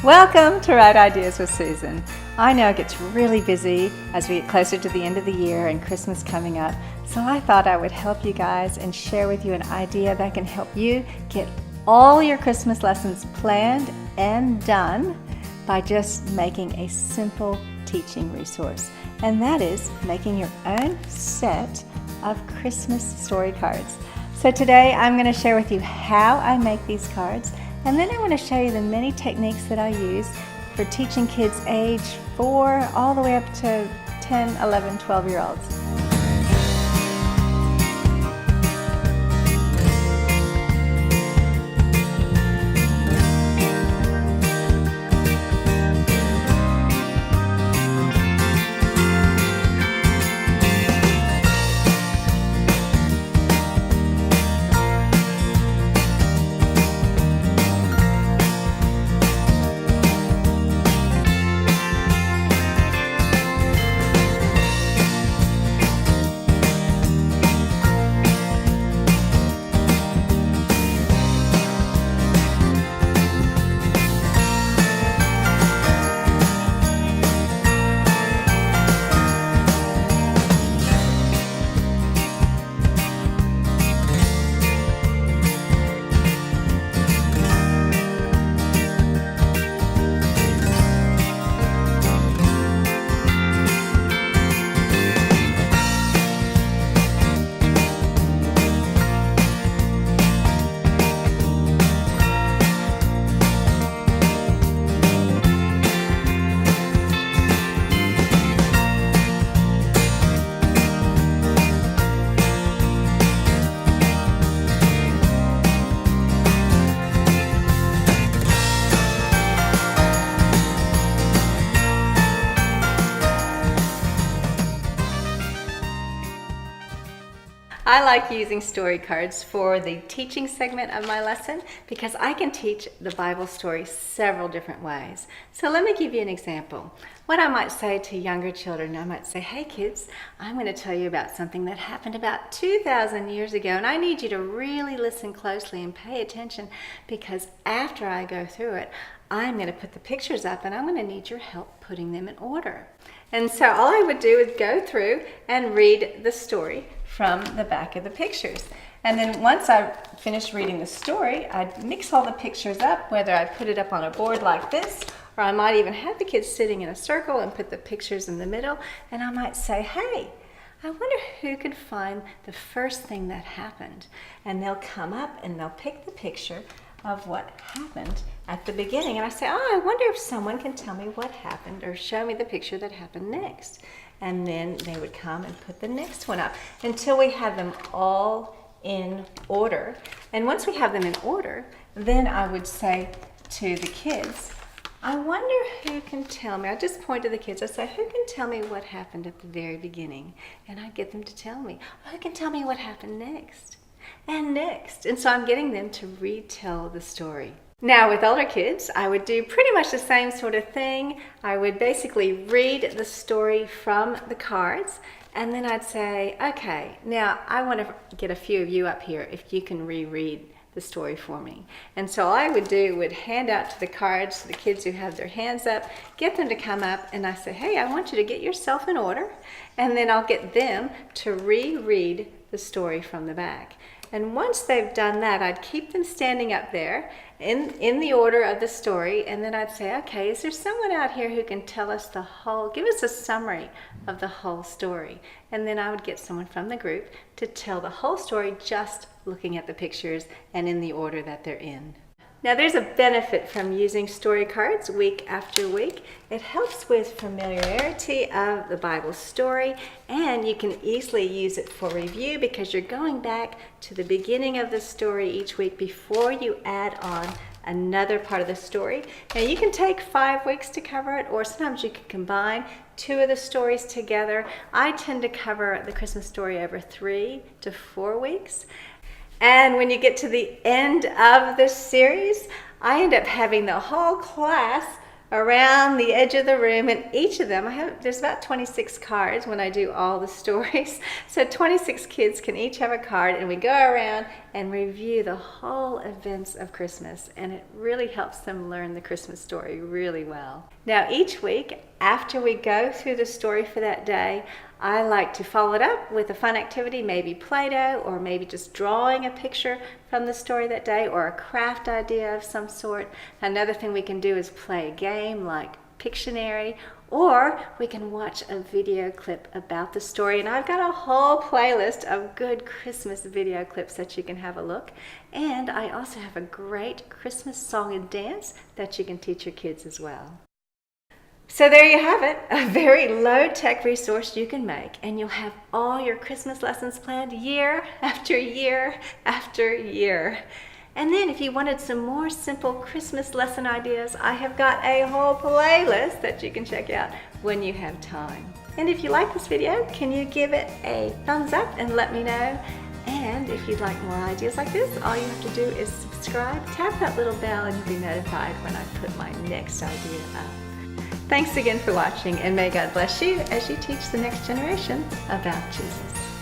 Welcome to Write Ideas with Susan. I know it gets really busy as we get closer to the end of the year and Christmas coming up, so I thought I would help you guys and share with you an idea that can help you get all your Christmas lessons planned and done by just making a simple teaching resource. And that is making your own set of Christmas story cards. So today I'm going to share with you how I make these cards, and then I want to show you the many techniques that I use for teaching kids age 4 all the way up to 10, 11, 12-year-olds. I like using story cards for the teaching segment of my lesson because I can teach the Bible story several different ways. So let me give you an example. What I might say to younger children, I might say, hey kids, I'm going to tell you about something that happened about 2,000 years ago, and I need you to really listen closely and pay attention because after I go through it, I'm going to put the pictures up and I'm going to need your help putting them in order. And so all I would do is go through and read the story from the back of the pictures. And then once I finished reading the story, I'd mix all the pictures up, whether I put it up on a board like this, or I might even have the kids sitting in a circle and put the pictures in the middle, and I might say, hey, I wonder who could find the first thing that happened. And they'll come up and they'll pick the picture of what happened at the beginning. And I say, oh, I wonder if someone can tell me what happened or show me the picture that happened next. And then they would come and put the next one up until we have them all in order. And once we have them in order, then I would say to the kids, I wonder who can tell me. I just point to the kids. I say, who can tell me what happened at the very beginning? And I get them to tell me. Who can tell me what happened next? And next. And so I'm getting them to retell the story. Now with older kids, I would do pretty much the same sort of thing. I would basically read the story from the cards, and then I'd say, okay, now I want to get a few of you up here if you can reread the story for me. And so all I would do would hand out to the cards to the kids who have their hands up, get them to come up, and I say, hey, I want you to get yourself in order, and then I'll get them to reread the story from the back. And once they've done that, I'd keep them standing up there in the order of the story, and then I'd say, okay, is there someone out here who can tell us give us a summary of the whole story? And then I would get someone from the group to tell the whole story just looking at the pictures and in the order that they're in. Now there's a benefit from using story cards week after week. It helps with familiarity of the Bible story, and you can easily use it for review because you're going back to the beginning of the story each week before you add on another part of the story. Now you can take 5 weeks to cover it, or sometimes you can combine 2 of the stories together. I tend to cover the Christmas story over 3 to 4 weeks. And when you get to the end of this series, I end up having the whole class around the edge of the room, and each of them, there's about 26 cards when I do all the stories. So 26 kids can each have a card, and we go around and review the whole events of Christmas, and it really helps them learn the Christmas story really well. Now each week, after we go through the story for that day, I like to follow it up with a fun activity, maybe Play-Doh, or maybe just drawing a picture from the story that day, or a craft idea of some sort. Another thing we can do is play a game like Pictionary, or we can watch a video clip about the story. And I've got a whole playlist of good Christmas video clips that you can have a look. And I also have a great Christmas song and dance that you can teach your kids as well. So there you have it, a very low-tech resource you can make, and you'll have all your Christmas lessons planned year after year after year. And then if you wanted some more simple Christmas lesson ideas, I have got a whole playlist that you can check out when you have time. And if you like this video, can you give it a thumbs up and let me know? And if you'd like more ideas like this, all you have to do is subscribe, tap that little bell, and you'll be notified when I put my next idea up. Thanks again for watching, and may God bless you as you teach the next generation about Jesus.